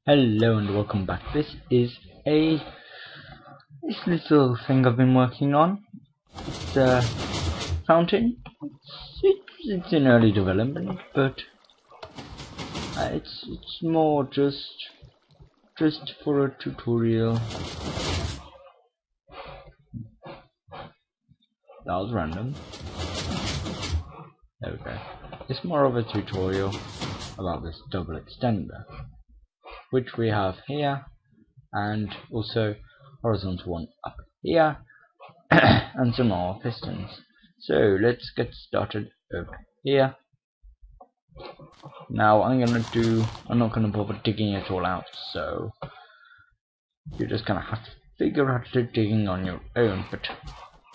Hello and welcome back. This is this little thing I've been working on. It's a fountain. It's in early development, but it's more just for a tutorial. That was random. There we go. It's more of a tutorial about this double extender, which we have here, and also horizontal one up here, and some more pistons. So let's get started over here. Now I'm not gonna bother digging it all out, so you're just gonna have to figure out the digging on your own. But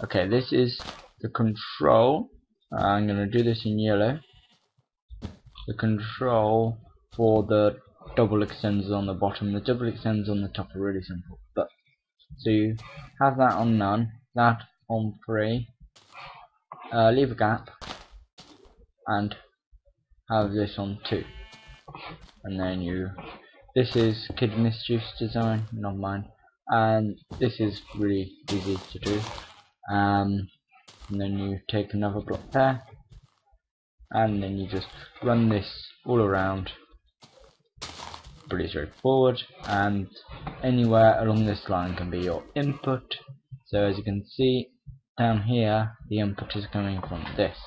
okay, this is the control. I'm gonna do this in yellow. The control for the double extenders on the bottom. The double extenders on the top are really simple, but so you have that on none, that on 3, leave a gap, and have this on 2, and then this is Kid Mischief's design, not mine, and this is really easy to do. And then you take another block there, and then you just run this all around. Pretty straightforward, and anywhere along this line can be your input. So as you can see down here, the input is coming from this.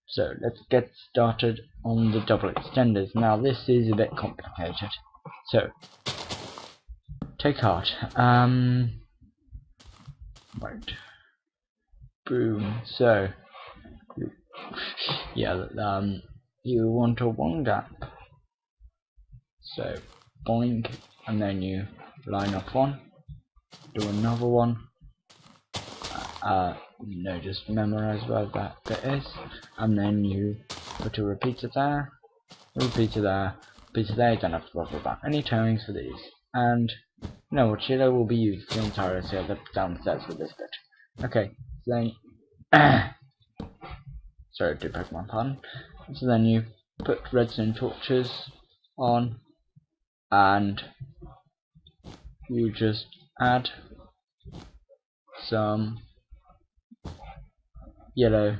So let's get started on the double extenders. Now this is a bit complicated, so take heart. Right, boom. So yeah, you want a 1 gap. So boink, and then you line up one, do another one. Just memorize where that bit is, and then you put a repeater there, repeater there, repeater there. You don't have to bother about any turnings for these. And what yellow will be used for the entirety of the downstairs with this bit. Okay, so then sorry to beg my pardon. So then you put redstone torches on, and you just add some yellow,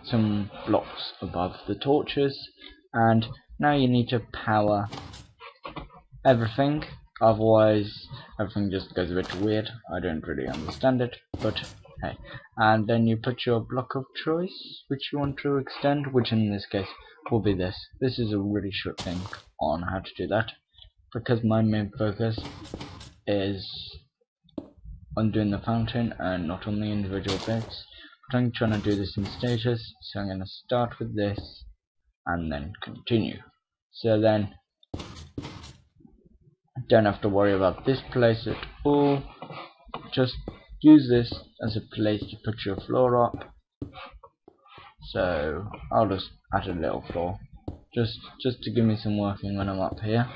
some blocks above the torches, and now you need to power everything, otherwise everything just goes a bit weird. I don't really understand it, but hey. And then you put your block of choice which you want to extend, which in this case will be this. This is a really short thing on how to do that, because my main focus is on doing the fountain and not on the individual bits. But I'm trying to do this in stages, so I'm going to start with this and then continue. So then don't have to worry about this place at all. Just use this as a place to put your floor up. So I'll just add a little floor, just to give me some working when I'm up here,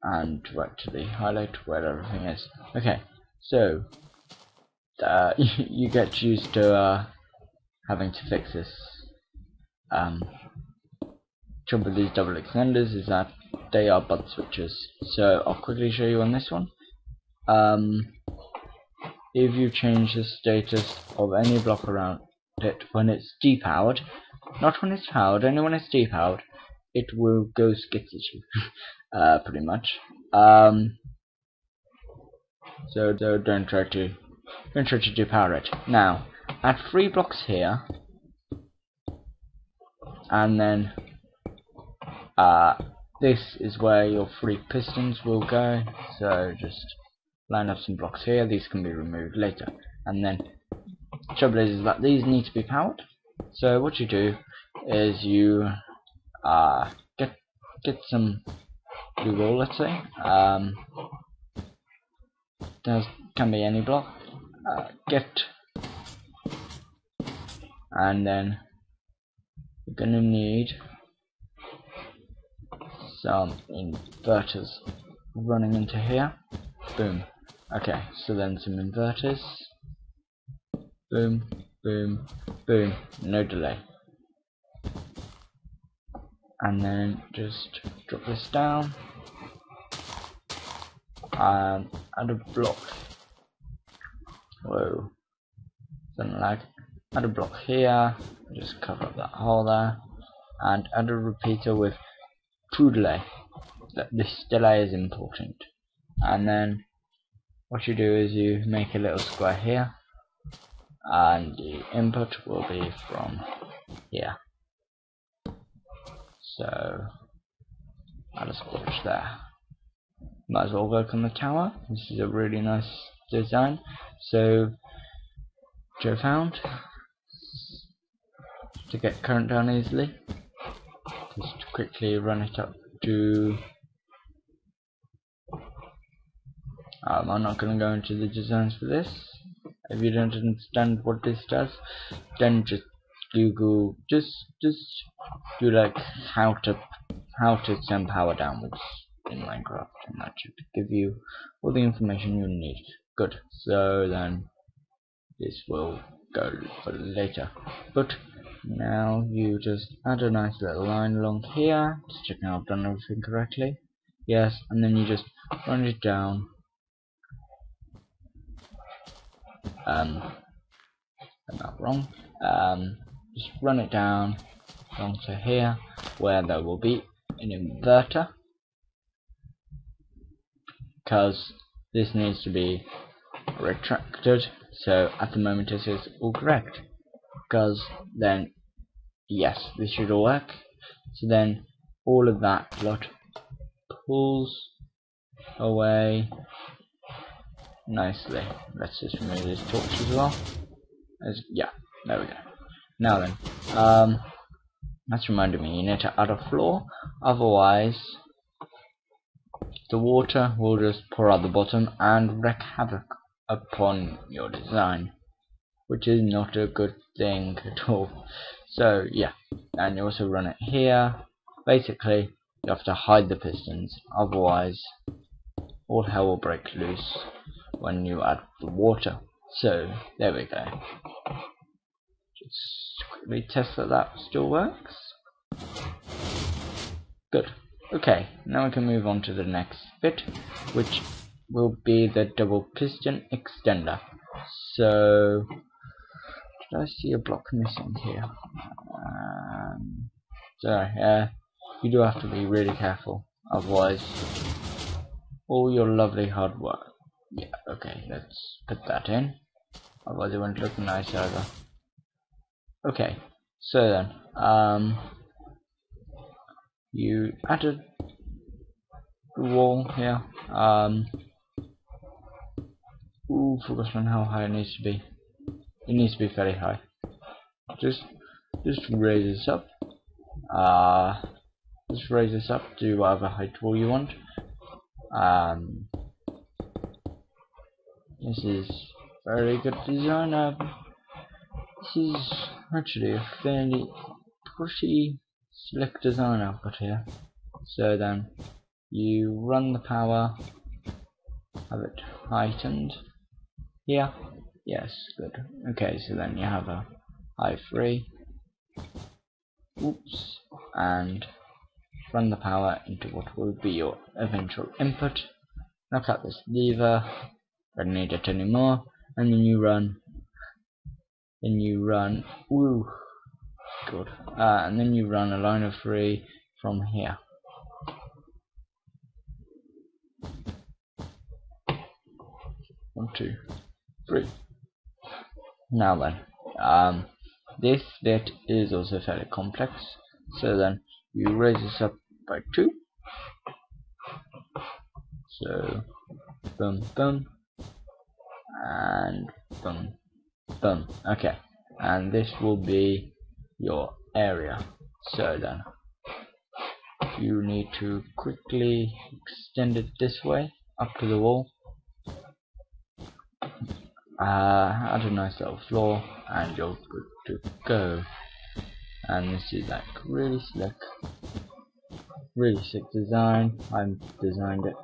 and to actually highlight where everything is. Okay, so you get used to having to fix this. Trouble with these double extenders is that they are butt switches. So I'll quickly show you on this one. If you change the status of any block around it when it's depowered, not when it's powered, only when it's depowered, it will go skittish, pretty much. So don't try to depower it. Now add 3 blocks here, and then this is where your 3 pistons will go. So just line up some blocks here. These can be removed later. And then the trouble is that these need to be powered. So what you do is you get some glue wool, let's say. There can be any block. And then you're gonna need some inverters running into here. Boom. Okay, so then some inverters. Boom, boom, boom. No delay. and then just drop this down and add a block. Whoa, something like add a block here, just cover up that hole there, and add a repeater with true delay. This delay is important. And then what you do is you make a little square here, and the input will be from here. So add a squash there. Might as well work on the tower. This is a really nice design. So Joe found to get current down easily. Just quickly run it up to. I'm not going to go into the designs for this. If you don't understand what this does, then just Google, just do like how to send power downwards in Minecraft, and that should give you all the information you need. Good. So then this will go for later. But now you just add a nice little line along here. Just checking I've done everything correctly. Yes, and then you just run it down. I'm not wrong. Just run it down onto here, where there will be an inverter, because this needs to be retracted. So at the moment this is all correct, because then yes, this should all work. So then all of that lot pulls away nicely. Let's just remove this torch as well. Yeah, there we go. Now then, that's reminded me, you need to add a floor, otherwise the water will just pour out the bottom and wreak havoc upon your design, which is not a good thing at all. So yeah, and you also run it here. Basically you have to hide the pistons, otherwise all hell will break loose when you add the water. So there we go. Just quickly test that that still works. Good. Okay, now we can move on to the next bit, which will be the double piston extender. So did I see a block missing here? Sorry, you do have to be really careful, otherwise all your lovely hard work. Yeah, okay, let's put that in, otherwise it won't look nice either. Okay, so then, you added the wall here. Forgotten how high it needs to be. It needs to be very high. Just raise this up. Just raise this up to whatever height wall you want. This is very good design. This is actually a fairly pretty slick design I've got here. So then you run the power, have it heightened here. Yes, good. Okay, so then you have a high 3. Oops, and run the power into what will be your eventual input. Knock out this lever, don't need it anymore, and then you run. Woo, good. And then you run a line of 3 from here. 1, 2, 3. Now then, this bit is also fairly complex. So then you raise this up by 2. So boom, boom, and boom, boom. Okay, and this will be your area. So then you need to quickly extend it this way up to the wall. Add a nice little floor, and you're good to go. And this is like really slick design. I've designed it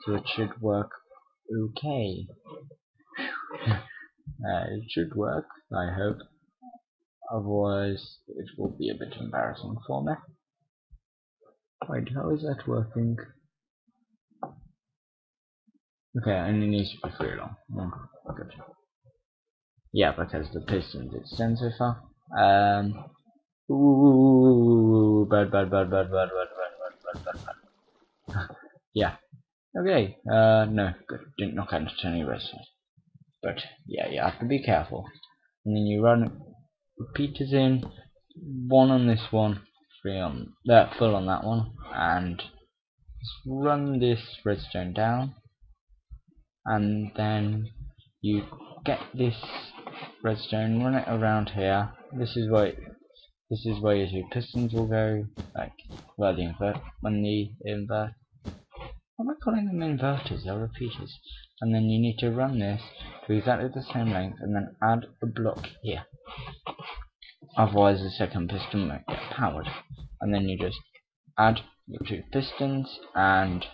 so it should work okay. It should work, I hope. Otherwise, it will be a bit embarrassing for me. Wait, how is that working? Okay, and it needs to be free long. Oh, good. Yeah, because the pistons extend so far. Ooh, bad. Yeah. Okay. No, good. Didn't knock out any resistors. But yeah, you have to be careful. And then you run repeaters in, 1 on this one, 3 on that, full on that one, and just run this redstone down, and then you get this redstone, run it around here. This is where your 2 pistons will go, like where the invert. What am I calling them inverters? They're repeaters. And then you need to run this to exactly the same length, and then add a block here. Otherwise, the second piston won't get powered. And then you just add your 2 pistons, and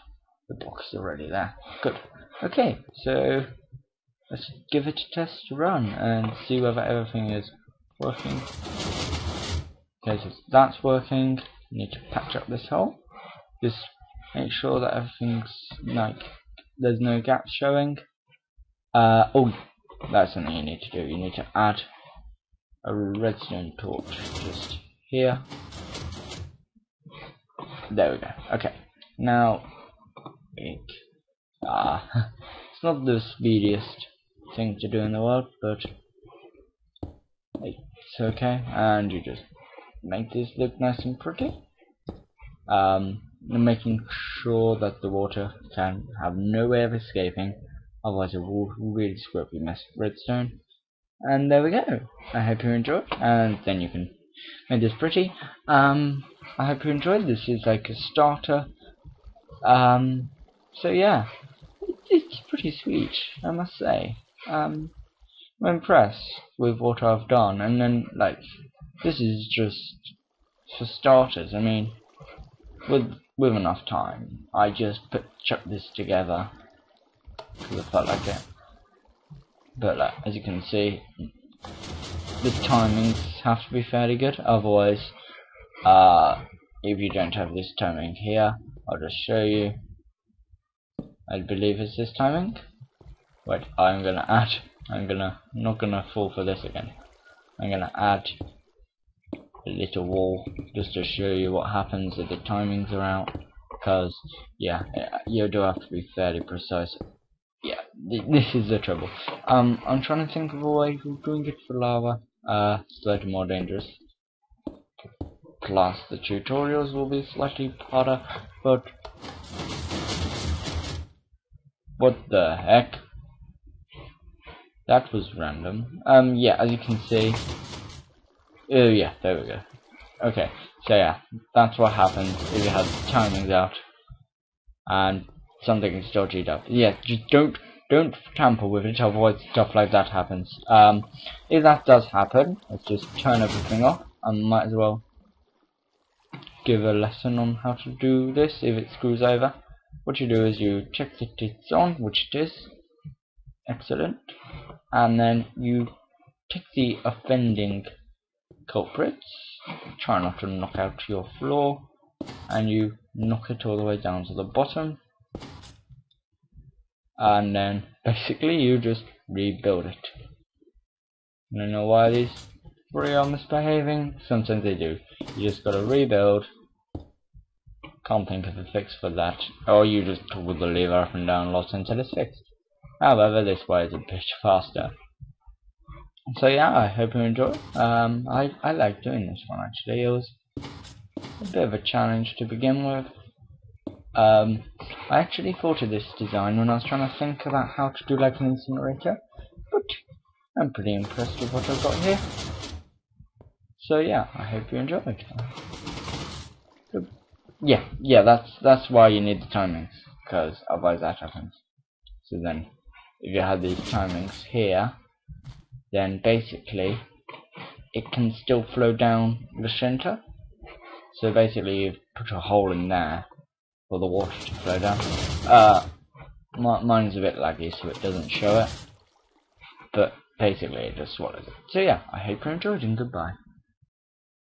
the block is already there. Good. Okay, so let's give it a test run and see whether everything is working. Okay, so that's working. You need to patch up this hole. Just make sure that everything's like there's no gaps showing. Oh, that's something you need to do. You need to add a redstone torch just here. There we go. Okay, now it's not the speediest thing to do in the world, but it's okay. And you just make this look nice and pretty. Making sure that the water can have no way of escaping, otherwise it will really screw up your redstone. And there we go. I hope you enjoyed, and then you can make this pretty. I hope you enjoyed. This is like a starter. So yeah, it's pretty sweet, I must say. I'm impressed with what I've done, and then like this is just for starters. I mean, with enough time, I just chucked this together because I felt like it. But like, as you can see, the timings have to be fairly good. Otherwise, if you don't have this timing here, I'll just show you. I believe it's this timing. Wait, I'm not gonna fall for this again. I'm gonna add a little wall just to show you what happens if the timings are out. Because yeah, you do have to be fairly precise. Yeah, this is the trouble. I'm trying to think of a way of doing it for lava. Slightly more dangerous. Plus, the tutorials will be slightly harder. But what the heck? That was random. Yeah, as you can see. Oh yeah, there we go. Okay, so yeah, that's what happens if you have the timings out and something is dodged up. Yeah, just don't tamper with it, otherwise stuff like that happens. If that does happen, let's just turn everything off. I might as well give a lesson on how to do this if it screws over. What you do is you check that it's on, which it is. Excellent. And then you take the offending culprits, try not to knock out your floor, and you knock it all the way down to the bottom, and then basically you just rebuild it. I don't know why these 3 are misbehaving. Sometimes they do. You just gotta rebuild. Can't think of a fix for that, or you just pull the lever up and down lots until it's fixed. However, this way is a bit faster. So yeah, I hope you enjoy. I like doing this one actually. It was a bit of a challenge to begin with. I actually thought of this design when I was trying to think about how to do like an incinerator, but I'm pretty impressed with what I've got here. So yeah, I hope you enjoyed. Yeah, that's why you need the timings, because otherwise that happens. So then, if you have these timings here, then basically it can still flow down the center. So basically you put a hole in there for the water to flow down. Mine's a bit laggy so it doesn't show it, but basically it just swallows it. So yeah, I hope you enjoyed and goodbye.